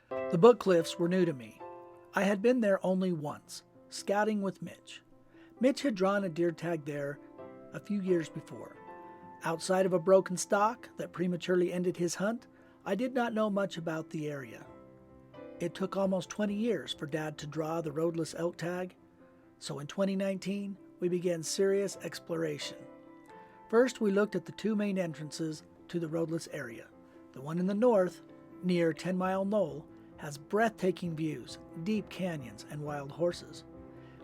The BookCliffs were new to me. I had been there only once, scouting with Mitch. Mitch had drawn a deer tag there a few years before. Outside of a broken stock that prematurely ended his hunt, I did not know much about the area. It took almost 20 years for Dad to draw the roadless elk tag, so in 2019 we began serious exploration. First, we looked at the two main entrances to the roadless area. The one in the north, near 10 Mile Knoll, has breathtaking views, deep canyons, and wild horses.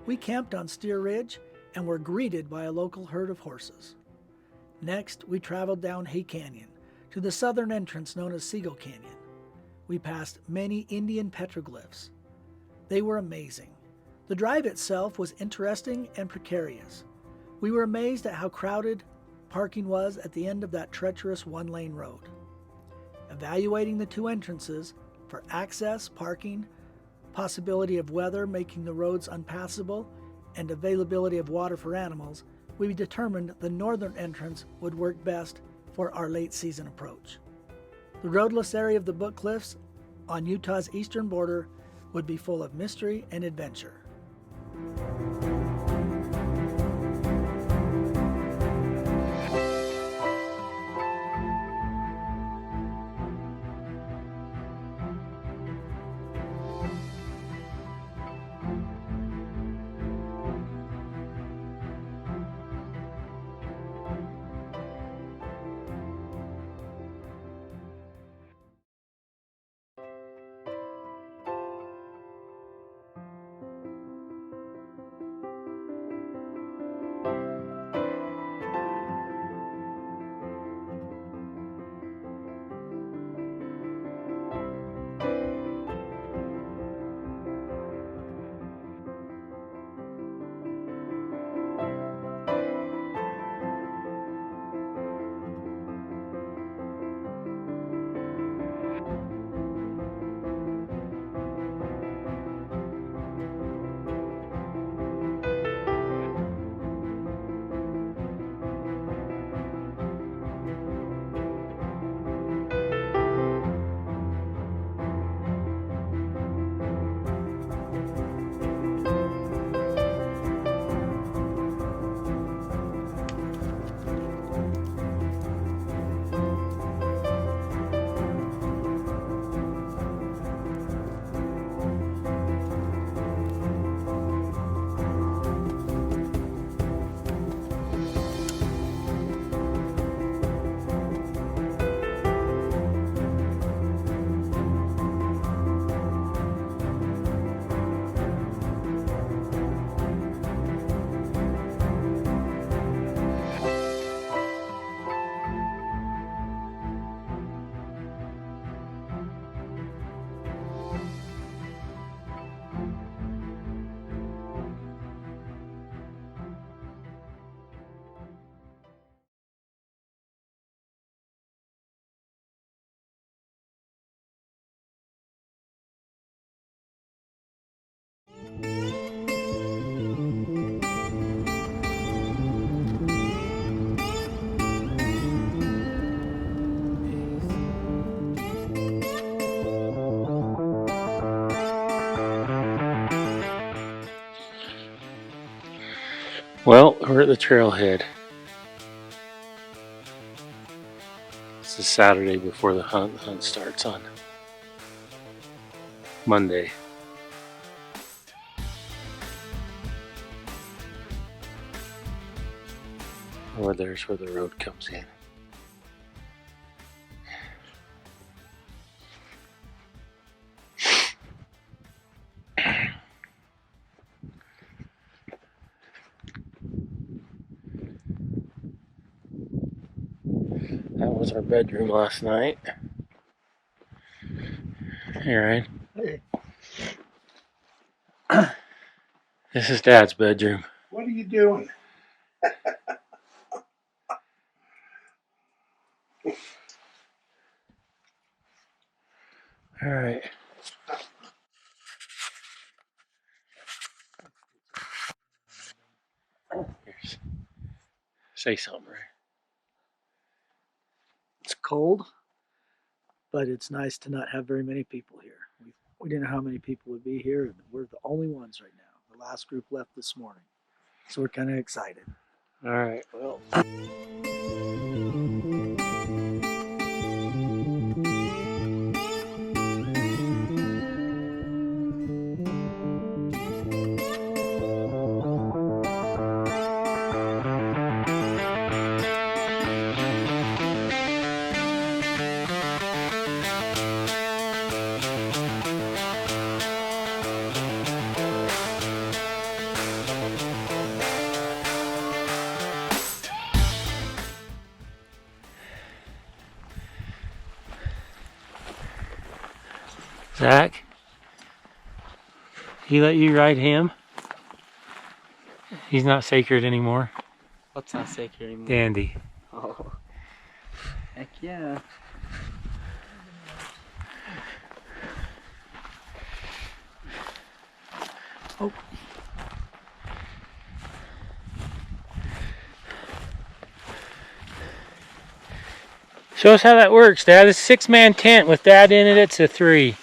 We camped on Steer Ridge and were greeted by a local herd of horses. Next, we traveled down Hay Canyon to the southern entrance known as Seagull Canyon. We passed many Indian petroglyphs. They were amazing. The drive itself was interesting and precarious. We were amazed at how crowded parking was at the end of that treacherous one-lane road. Evaluating the two entrances for access, parking, possibility of weather making the roads unpassable, and availability of water for animals, we determined the northern entrance would work best for our late season approach. The roadless area of the BookCliffs on Utah's eastern border would be full of mystery and adventure. Well, we're at the trailhead. It's the Saturday before the hunt. The hunt starts on Monday. Or there's where the road comes in. That was our bedroom last night. Hey, Ryan. Hey. This is Dad's bedroom. What are you doing? All right. Here's, say something, Ryan. It's cold, but it's nice to not have very many people here. We've We didn't know how many people would be here, and we're the only ones right now. The last group left this morning. So we're kind of excited. All right, well. Zach, he let you ride him? He's not sacred anymore. What's not sacred anymore? Dandy. Oh. Heck yeah. Oh. Show us how that works, Dad. This 6-man tent with Dad in it, it's a 3.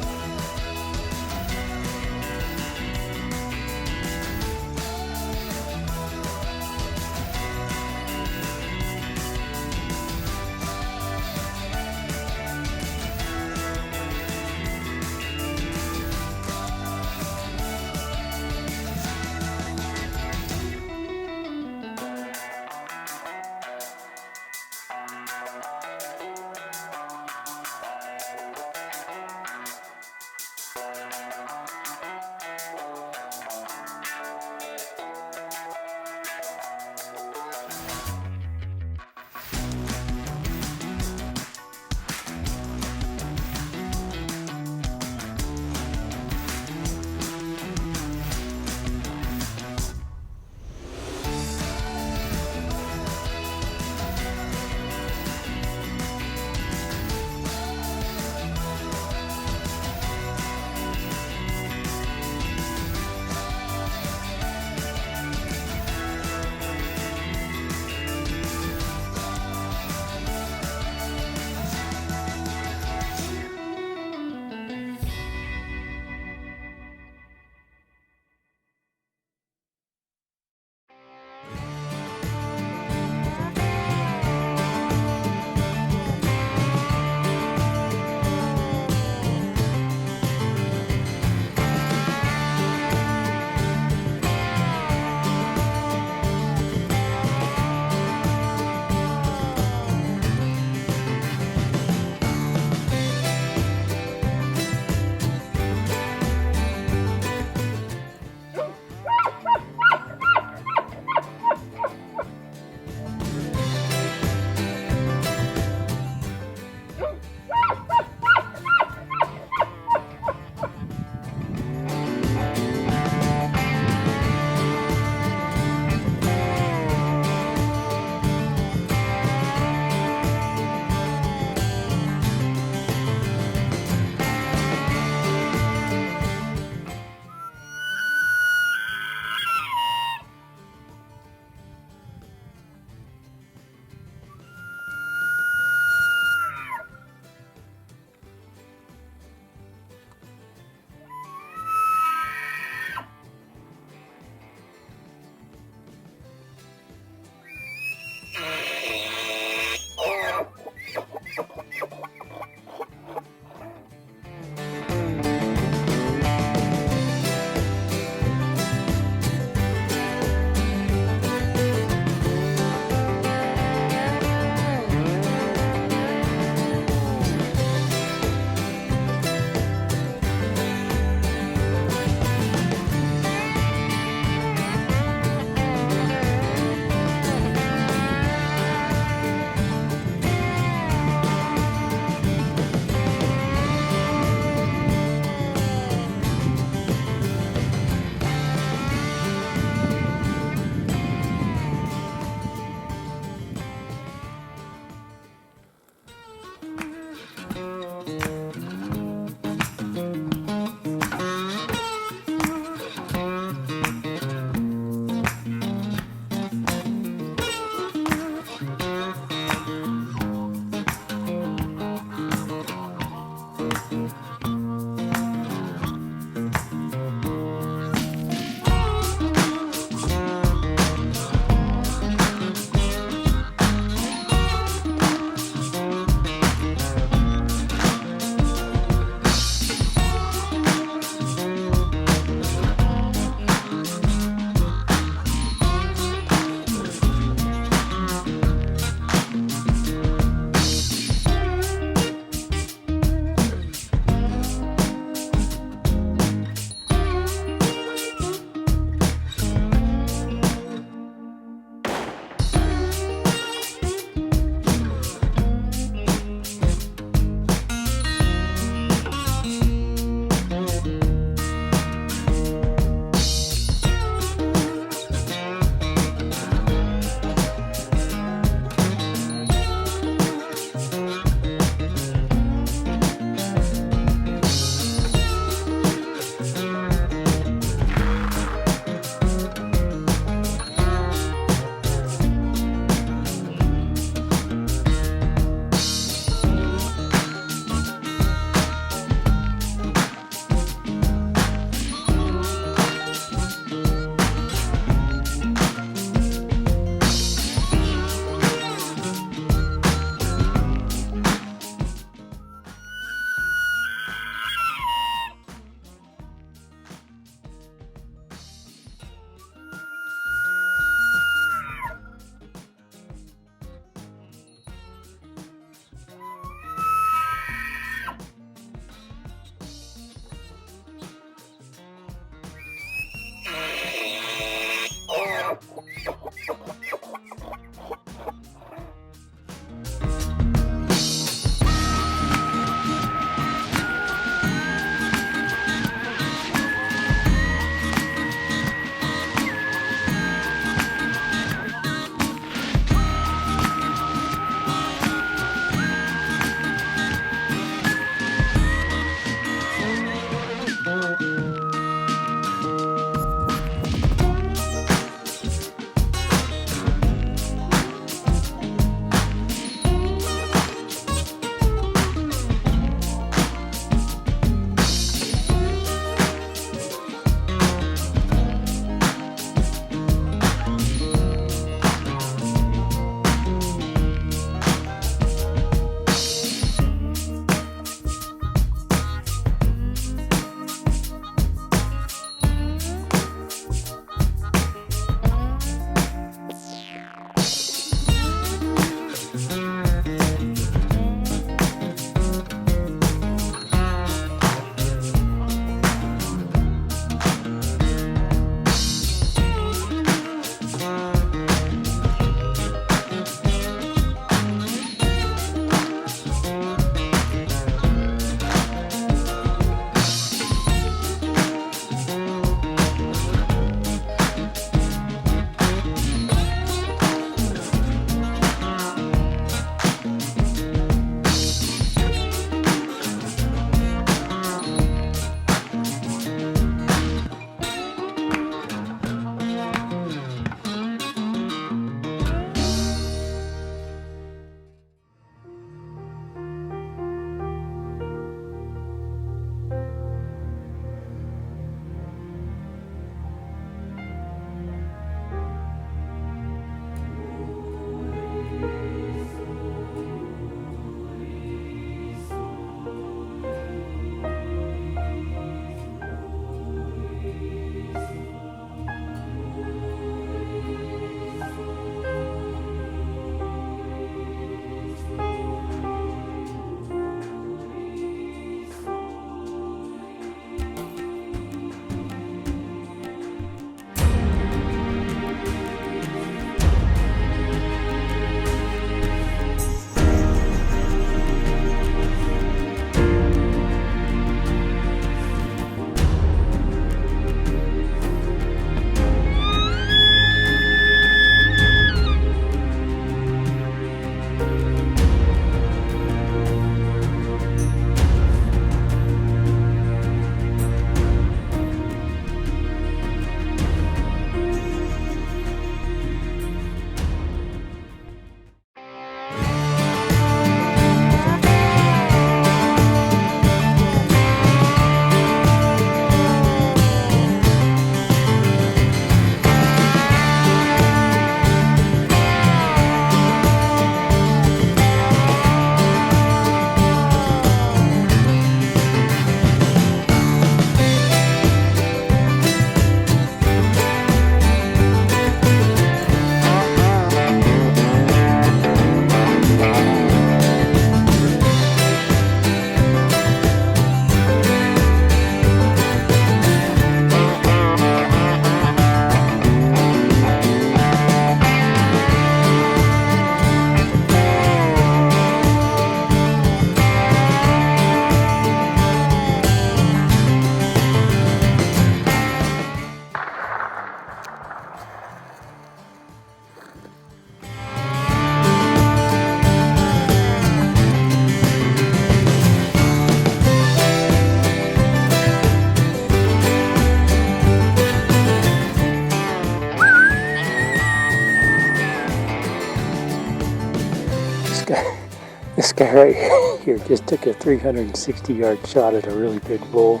this guy right here just took a 360-yard shot at a really big bull.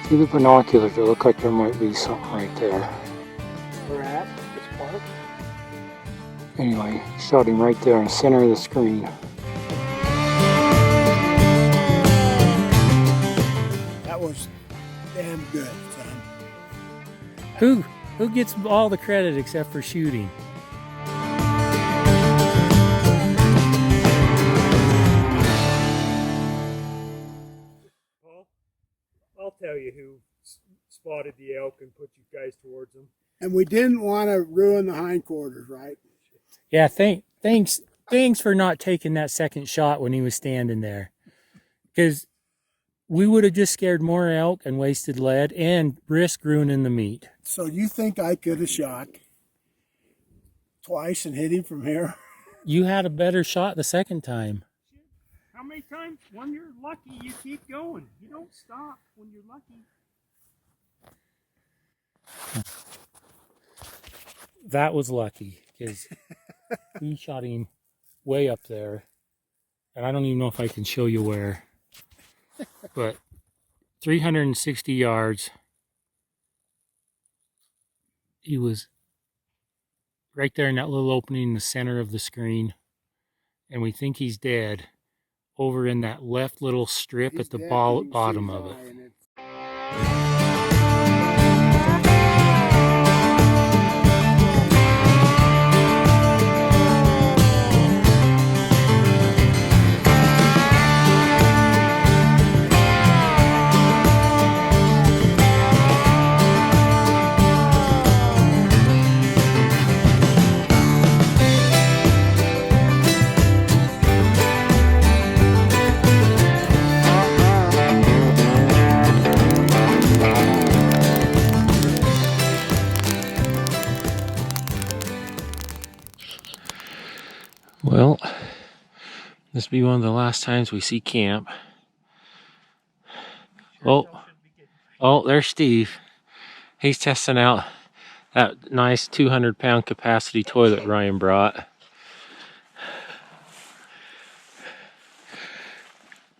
See the binoculars, it look like there might be something right there. We're at this park. Anyway, shot him right there in the center of the screen. That was damn good, son. Who gets all the credit except for shooting? Paul, I'll tell you who spotted the elk and put you guys towards them. And we didn't want to ruin the hindquarters, right? Yeah, thanks for not taking that second shot when he was standing there. Because we would have just scared more elk and wasted lead and risked ruining the meat. So you think I could have shot twice and hit him from here? You had a better shot the second time. How many times? When you're lucky, you keep going. You don't stop when you're lucky. That was lucky because we shot him way up there. And I don't even know if I can show you where. But 360 yards. He was right there in that little opening in the center of the screen. And we think he's dead over in that left little strip at the bottom of it. Well, this will be one of the last times we see camp. Oh, there's Steve. He's testing out that nice 200-pound capacity toilet Ryan brought.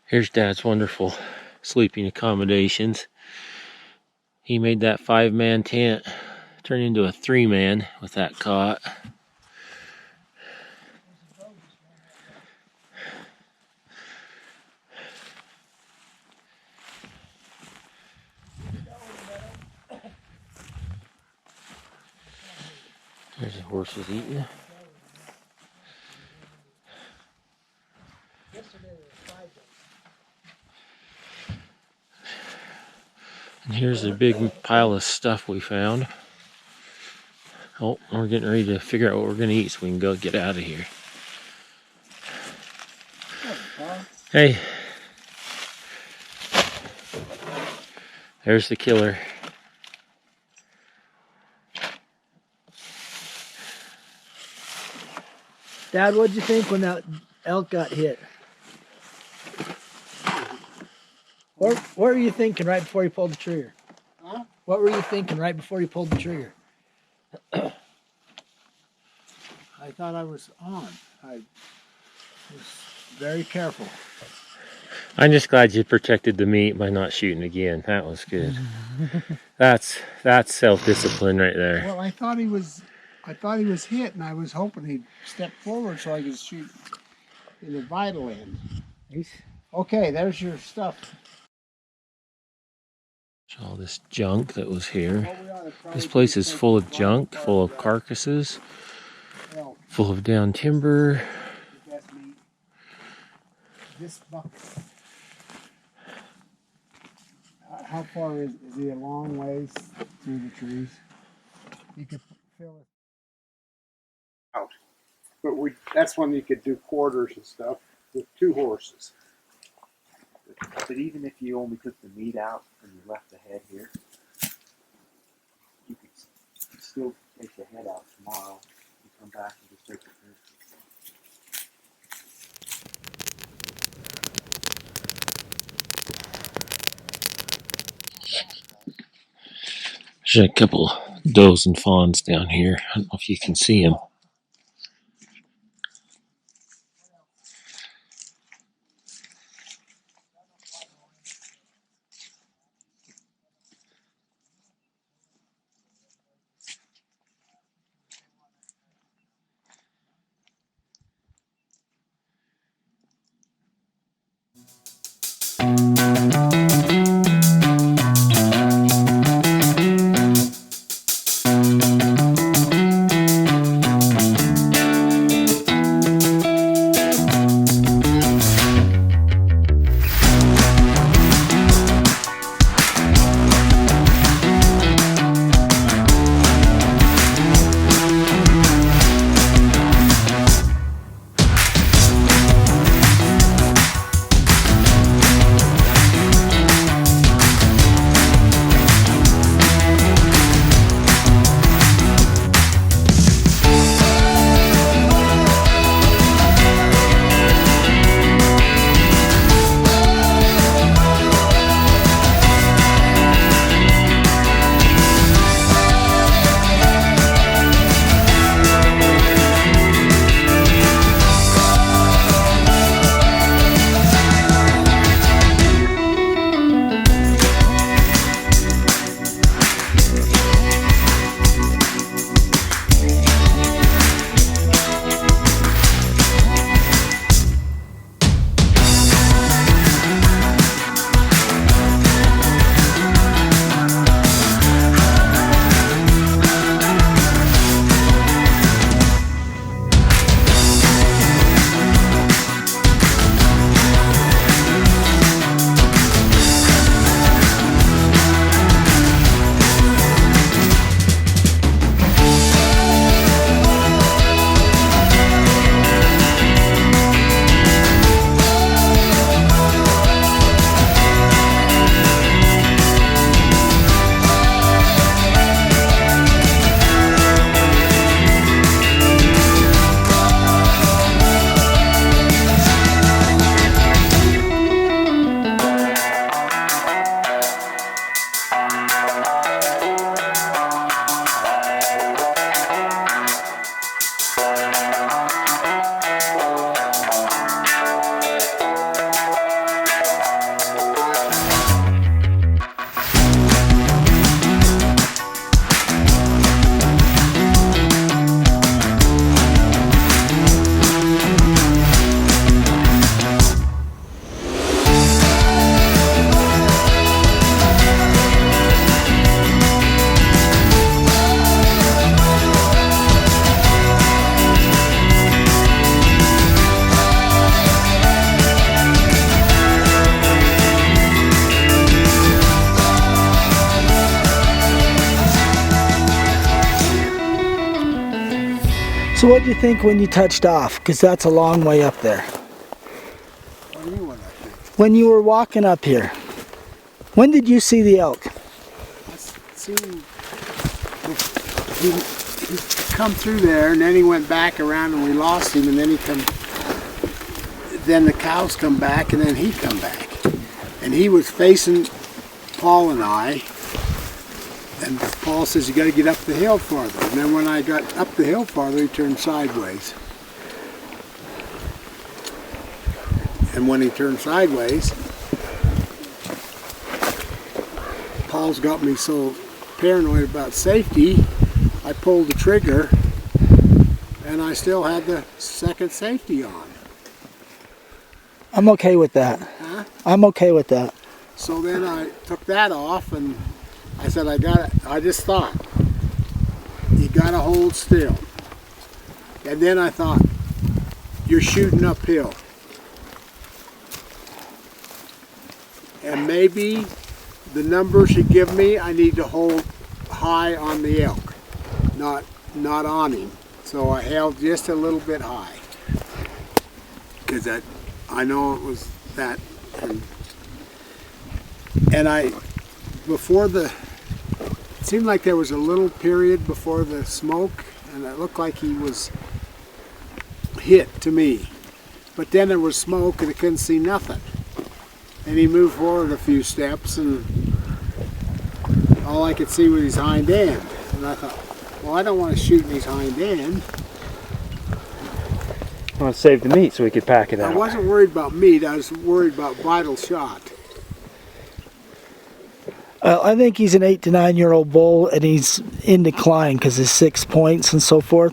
Here's Dad's wonderful sleeping accommodations. He made that 5-man tent turn into a 3-man with that cot. There's the horses eating. And here's a big pile of stuff we found. Oh, we're getting ready to figure out what we're going to eat so we can go get out of here. Hey. There's the killer. Dad, what'd you think when that elk got hit? What were you thinking right before you pulled the trigger? Huh? What were you thinking right before you pulled the trigger? I thought I was on. I was very careful. I'm just glad you protected the meat by not shooting again. That was good. That's self-discipline right there. Well, I thought he was hit, and I was hoping he'd step forward so I could shoot in the vital end. Okay, there's your stuff. All this junk that was here. This place is full of junk, full of carcasses, full of down timber. This bucket. How far is he? A long ways through the trees. You could fill it out, but that's when you could do quarters and stuff with 2 horses. But even if you only took the meat out and you left the head here, you could still take the head out tomorrow and come back and just take the picture. There's a couple does and fawns down here. I don't know if you can see them. So what do you think when you touched off? Because that's a long way up there. What do you want to think? When you were walking up here, when did you see the elk? I seen he come through there, and then he went back around, and we lost him, and then he come. Then the cows come back, and then he come back, and he was facing Paul and I. And Paul says, you got to get up the hill farther. And then when I got up the hill farther, he turned sideways. And when he turned sideways, Paul's got me so paranoid about safety, I pulled the trigger, and I still had the second safety on. I'm okay with that. Huh? I'm okay with that. So then I took that off, and I said, I just thought, you gotta hold still. And then I thought, you're shooting uphill. And maybe the numbers he give me, I need to hold high on the elk, not on him. So I held just a little bit high, because I know it was that. And I, before seemed like there was a little period before the smoke, and it looked like he was hit to me. But then there was smoke and I couldn't see nothing. And he moved forward a few steps and all I could see was his hind end. And I thought, well, I don't want to shoot in his hind end. I want to save the meat so we could pack it out. I wasn't worried about meat, I was worried about vital shot. I think he's an 8 to 9 year old bull, and he's in decline because his 6 points and so forth.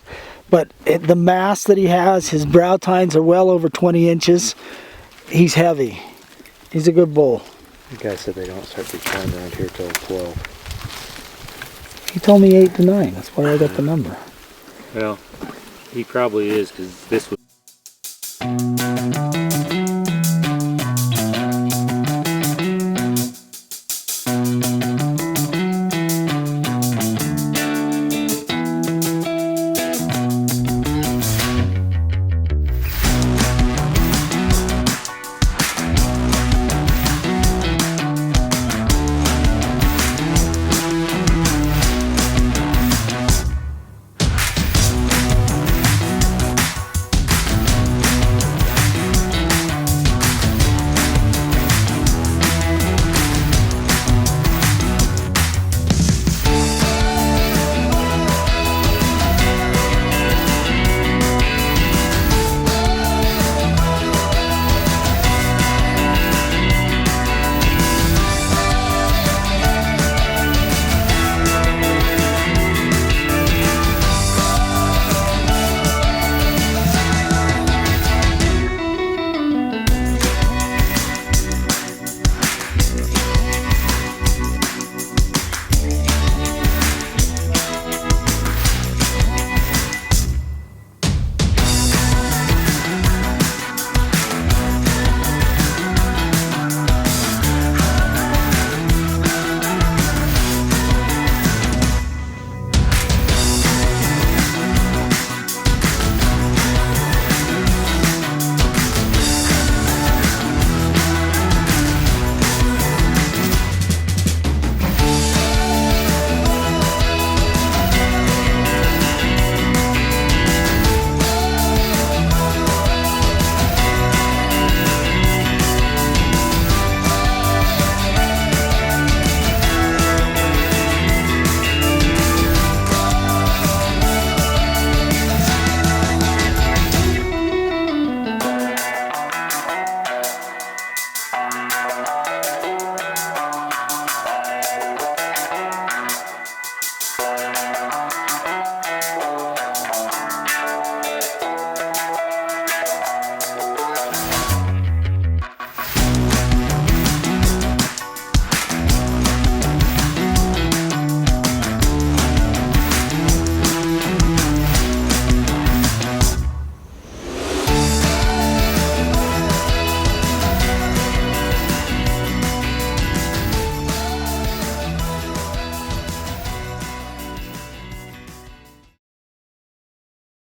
But the mass that he has, his brow tines are well over 20 inches. He's heavy. He's a good bull. The guy said they don't start declining around here till 12. He told me 8 to 9. That's why I got the number. Well, he probably is, because this was